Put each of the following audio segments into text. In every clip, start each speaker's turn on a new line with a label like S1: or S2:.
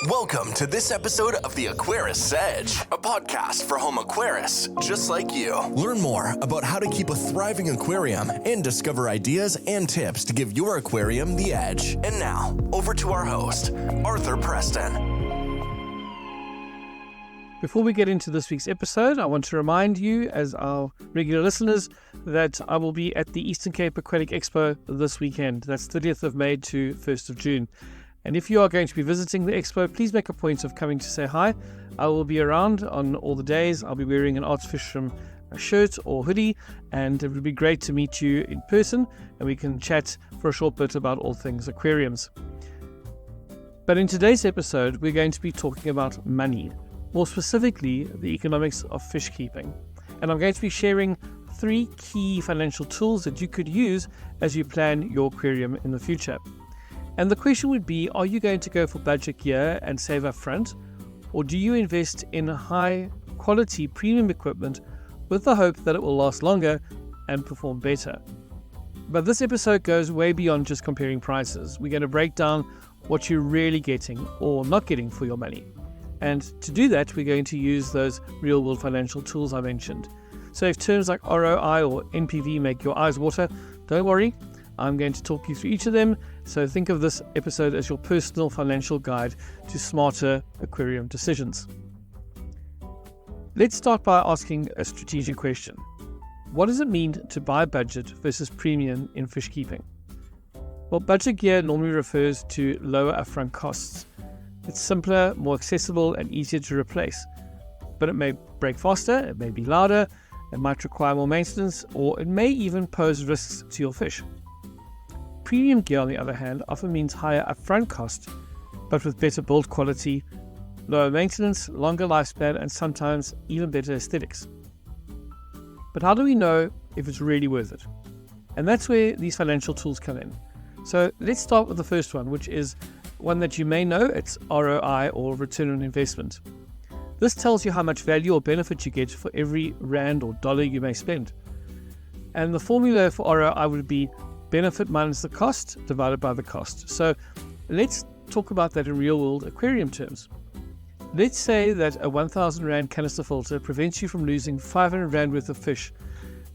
S1: Welcome to this episode of the Aquarist Edge, a podcast for home aquarists just like you. Learn more about how to keep a thriving aquarium and discover ideas and tips to give your aquarium the edge. And now, over to our host, Arthur Preston.
S2: Before we get into this week's episode, I want to remind you, as our regular listeners, that I will be at the Eastern Cape Aquatic Expo this weekend. That's 30th of May to 1st of June. And if you are going to be visiting the expo, please make a point of coming to say hi. I will be around on all the days. I'll be wearing an Artfishroom shirt or hoodie, and it would be great to meet you in person, and we can chat for a short bit about all things aquariums. But in today's episode, we're going to be talking about money, more specifically the economics of fish keeping. And I'm going to be sharing 3 key financial tools that you could use as you plan your aquarium in the future. And the question would be, are you going to go for budget gear and save up front? Or do you invest in high quality premium equipment with the hope that it will last longer and perform better? But this episode goes way beyond just comparing prices. We're going to break down what you're really getting or not getting for your money. And to do that, we're going to use those real world financial tools I mentioned. So if terms like ROI or NPV make your eyes water, don't worry. I'm going to talk you through each of them, so think of this episode as your personal financial guide to smarter aquarium decisions. Let's start by asking a strategic question. What does it mean to buy budget versus premium in fish keeping? Well, budget gear normally refers to lower upfront costs. It's simpler, more accessible, and easier to replace. But it may break faster, it may be louder, it might require more maintenance, or it may even pose risks to your fish. Premium gear, on the other hand, often means higher upfront cost, but with better build quality, lower maintenance, longer lifespan, and sometimes even better aesthetics. But how do we know if it's really worth it? And that's where these financial tools come in. So let's start with the first one, which is one that you may know. It's ROI, or return on investment. This tells you how much value or benefit you get for every rand or dollar you may spend. And the formula for ROI would be benefit minus the cost divided by the cost. So let's talk about that in real world aquarium terms. Let's say that a 1,000 Rand canister filter prevents you from losing 500 Rand worth of fish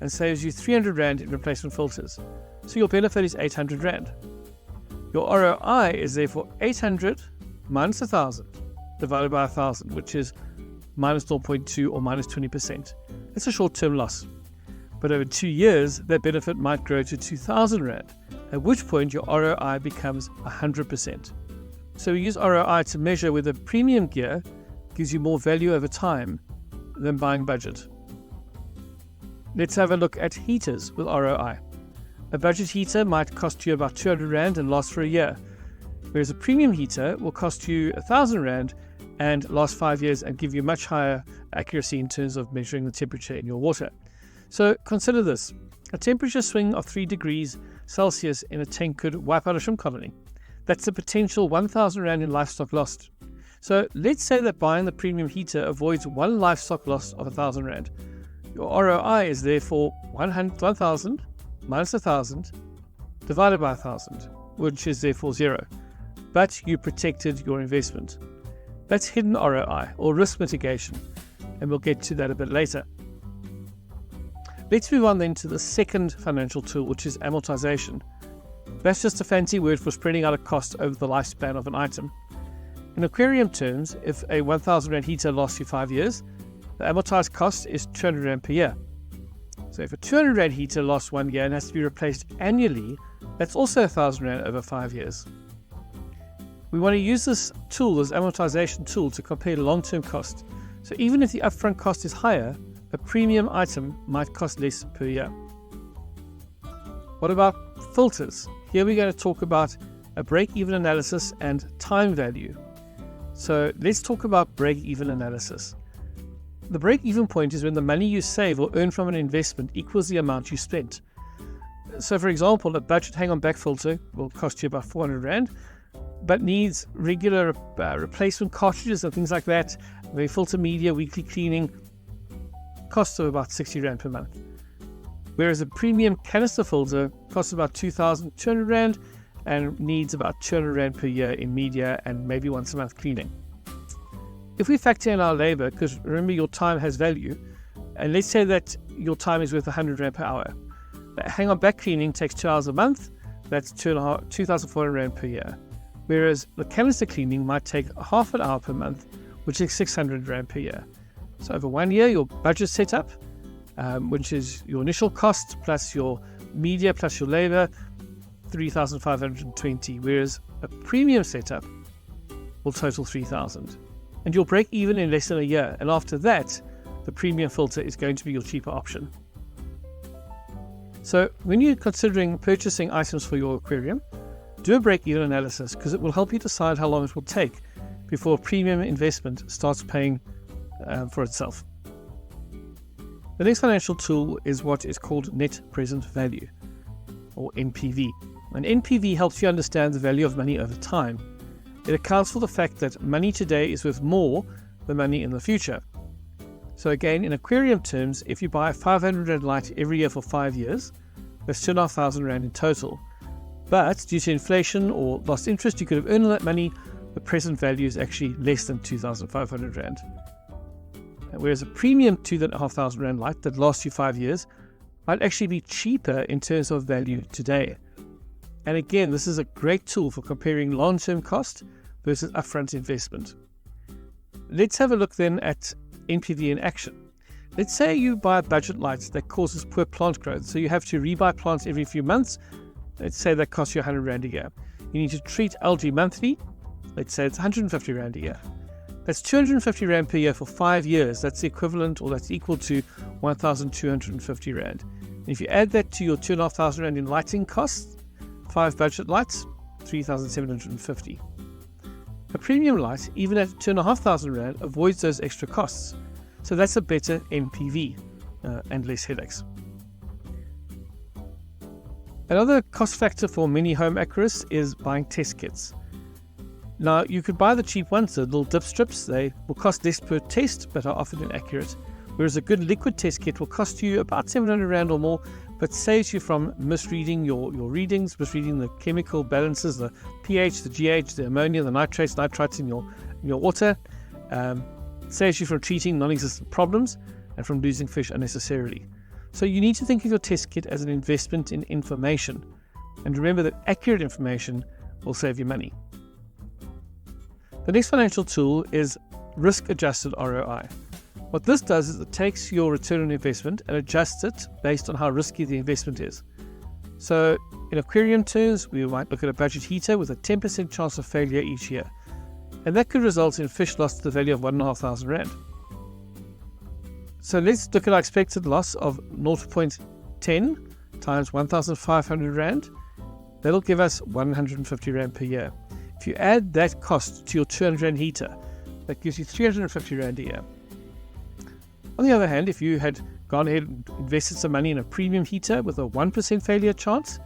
S2: and saves you 300 Rand in replacement filters. So your benefit is 800 Rand. Your ROI is therefore 800 minus 1,000 divided by 1,000, which is minus 0.2 or minus 20%. It's a short-term loss. But over 2 years, that benefit might grow to 2,000 Rand, at which point your ROI becomes 100%. So we use ROI to measure whether premium gear gives you more value over time than buying budget. Let's have a look at heaters with ROI. A budget heater might cost you about 200 Rand and last for a year, whereas a premium heater will cost you 1,000 Rand and last 5 years and give you much higher accuracy in terms of measuring the temperature in your water. So consider this. A temperature swing of 3 degrees Celsius in a tank could wipe out a shrimp colony. That's a potential 1,000 Rand in livestock lost. So let's say that buying the premium heater avoids one livestock loss of 1,000 Rand. Your ROI is therefore 1,000 minus 1,000 divided by 1,000, which is therefore 0. But you protected your investment. That's hidden ROI, or risk mitigation, and we'll get to that a bit later. Let's move on then to the second financial tool, which is amortization. That's just a fancy word for spreading out a cost over the lifespan of an item. In aquarium terms, if a 1,000 Rand heater lasts you 5 years, the amortized cost is 200 Rand per year. So if a 200 Rand heater lasts 1 year and has to be replaced annually, that's also 1,000 Rand over 5 years. We want to use this tool, this amortization tool, to compare long-term cost. So even if the upfront cost is higher, a premium item might cost less per year. What about filters? Here we're going to talk about a break-even analysis and time value. So let's talk about break-even analysis. The break-even point is when the money you save or earn from an investment equals the amount you spent. So for example, a budget hang-on back filter will cost you about 400 Rand, but needs regular replacement cartridges and things like that, where filter media, weekly cleaning, costs of about 60 Rand per month. Whereas a premium canister filter costs about 2,200 Rand and needs about 200 Rand per year in media and maybe once a month cleaning. If we factor in our labor, because remember your time has value, and let's say that your time is worth 100 Rand per hour. Hang on, back cleaning takes 2 hours a month, that's 2,400 Rand per year. Whereas the canister cleaning might take half an hour per month, which is 600 Rand per year. So over 1 year, your budget setup, which is your initial cost plus your media plus your labor, 3,520, whereas a premium setup will total 3,000. And you'll break even in less than a year. And after that, the premium filter is going to be your cheaper option. So when you're considering purchasing items for your aquarium, do a break-even analysis because it will help you decide how long it will take before a premium investment starts paying for itself. The next financial tool is what is called net present value, or NPV. And NPV helps you understand the value of money over time. It accounts for the fact that money today is worth more than money in the future. So again, in aquarium terms, if you buy a 500 Rand light every year for 5 years, that's 2,500 Rand in total. But due to inflation or lost interest, you could have earned that money. The present value is actually less than 2,500 Rand. Whereas a premium 2,500 Rand light that lasts you 5 years might actually be cheaper in terms of value today. And again, this is a great tool for comparing long-term cost versus upfront investment. Let's have a look then at NPV in action. Let's say you buy a budget light that causes poor plant growth, so you have to rebuy plants every few months. Let's say that costs you 100 Rand a year. You need to treat algae monthly. Let's say it's 150 Rand a year. That's 250 Rand per year for 5 years. That's the equivalent, or that's equal to 1,250 Rand. And if you add that to your 2,500 Rand in lighting costs, 5 budget lights, 3,750. A premium light, even at 2,500 Rand, avoids those extra costs. So that's a better NPV and less headaches. Another cost factor for many home aquarists is buying test kits. Now, you could buy the cheap ones, the little dip strips. They will cost less per test, but are often inaccurate. Whereas a good liquid test kit will cost you about 700 Rand or more, but saves you from misreading your readings, misreading the chemical balances, the pH, the GH, the ammonia, the nitrates, nitrites in your water. Saves you from treating non-existent problems and from losing fish unnecessarily. So you need to think of your test kit as an investment in information. And remember that accurate information will save you money. The next financial tool is risk-adjusted ROI. What this does is it takes your return on investment and adjusts it based on how risky the investment is. So in aquarium terms, we might look at a budget heater with a 10% chance of failure each year. And that could result in fish lost to the value of 1,500 Rand. So let's look at our expected loss of 0.10 times 1,500 Rand. That'll give us 150 Rand per year. If you add that cost to your 200 Rand heater, that gives you 350 Rand a year. On the other hand, if you had gone ahead and invested some money in a premium heater with a 1% failure chance,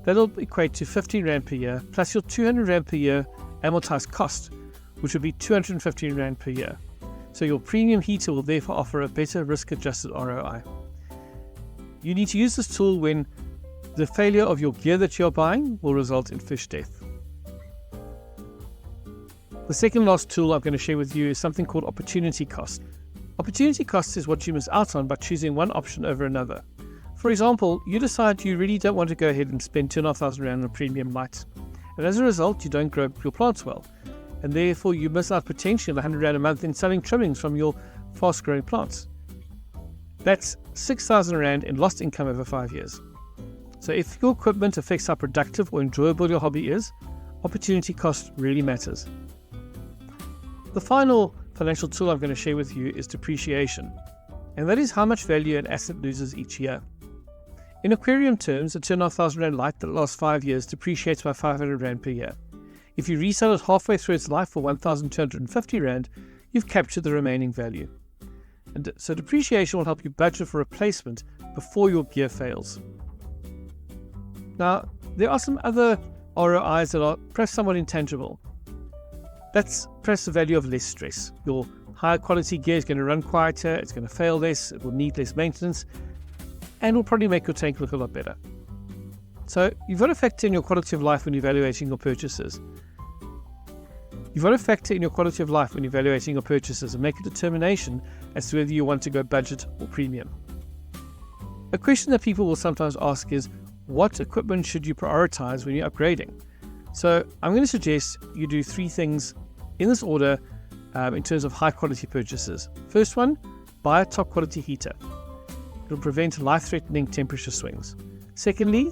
S2: that'll equate to 15 Rand per year plus your 200 Rand per year amortized cost, which would be 215 Rand per year. So your premium heater will therefore offer a better risk-adjusted ROI. You need to use this tool when the failure of your gear that you're buying will result in fish death. The second last tool I'm going to share with you is something called opportunity cost. Opportunity cost is what you miss out on by choosing one option over another. For example, you decide you really don't want to go ahead and spend 2,500 Rand on a premium light. And as a result, you don't grow your plants well. And therefore you miss out potentially 100 Rand a month in selling trimmings from your fast-growing plants. That's 6,000 Rand in lost income over 5 years. So if your equipment affects how productive or enjoyable your hobby is, opportunity cost really matters. The final financial tool I'm going to share with you is depreciation, and that is how much value an asset loses each year. In aquarium terms, a 2,500 Rand light that lasts 5 years depreciates by 500 Rand per year. If you resell it halfway through its life for 1,250 Rand, you've captured the remaining value. And so depreciation will help you budget for replacement before your gear fails. Now, there are some other ROIs that are perhaps somewhat intangible. That's perhaps the value of less stress. Your higher quality gear is going to run quieter, it's going to fail less, it will need less maintenance, and will probably make your tank look a lot better. So you've got to factor in your quality of life when evaluating your purchases. You've got to factor in your quality of life when evaluating your purchases and make a determination as to whether you want to go budget or premium. A question that people will sometimes ask is, what equipment should you prioritize when you're upgrading? So I'm going to suggest you do 3 things in this order in terms of high quality purchases. First one, buy a top quality heater. It'll prevent life-threatening temperature swings. Secondly,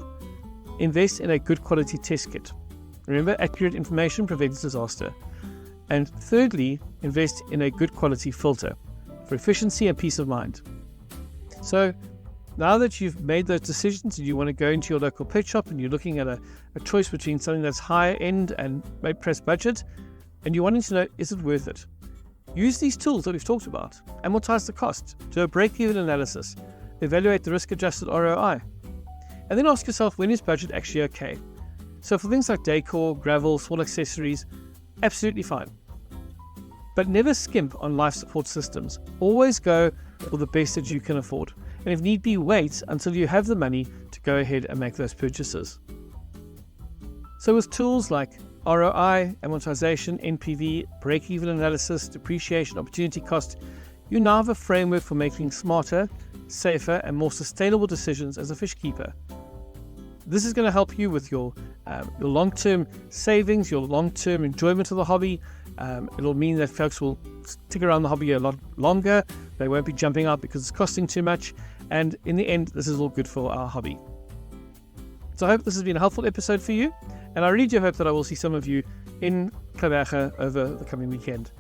S2: invest in a good quality test kit. Remember, accurate information prevents disaster. And thirdly, invest in a good quality filter for efficiency and peace of mind. So now that you've made those decisions and you want to go into your local pet shop and you're looking at a choice between something that's higher end and maybe press budget, and you're wanting to know, is it worth it? Use these tools that we've talked about. Amortize the cost, do a break-even analysis, evaluate the risk-adjusted ROI, and then ask yourself, when is budget actually okay? So for things like decor, gravel, small accessories, absolutely fine. But never skimp on life support systems. Always go for the best that you can afford. And if need be, wait until you have the money to go ahead and make those purchases. So with tools like ROI, amortization, NPV, break-even analysis, depreciation, opportunity cost, you now have a framework for making smarter, safer, and more sustainable decisions as a fish keeper. This is going to help you with your long-term savings, your long-term enjoyment of the hobby. It'll mean that folks will stick around the hobby a lot longer. They won't be jumping out because it's costing too much. And in the end, this is all good for our hobby. So I hope this has been a helpful episode for you. And I really do hope that I will see some of you in Klaberge over the coming weekend.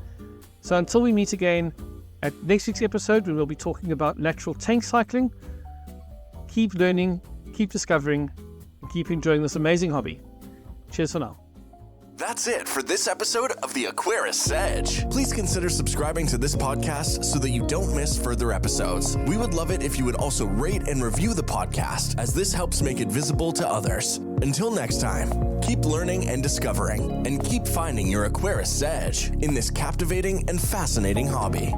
S2: So until we meet again at next week's episode, when we'll be talking about natural tank cycling, keep learning, keep discovering, and keep enjoying this amazing hobby. Cheers for now.
S1: That's it for this episode of the Aquarius Edge. Please consider subscribing to this podcast so that you don't miss further episodes. We would love it if you would also rate and review the podcast, as this helps make it visible to others. Until next time, keep learning and discovering, and keep finding your Aquarius Edge in this captivating and fascinating hobby.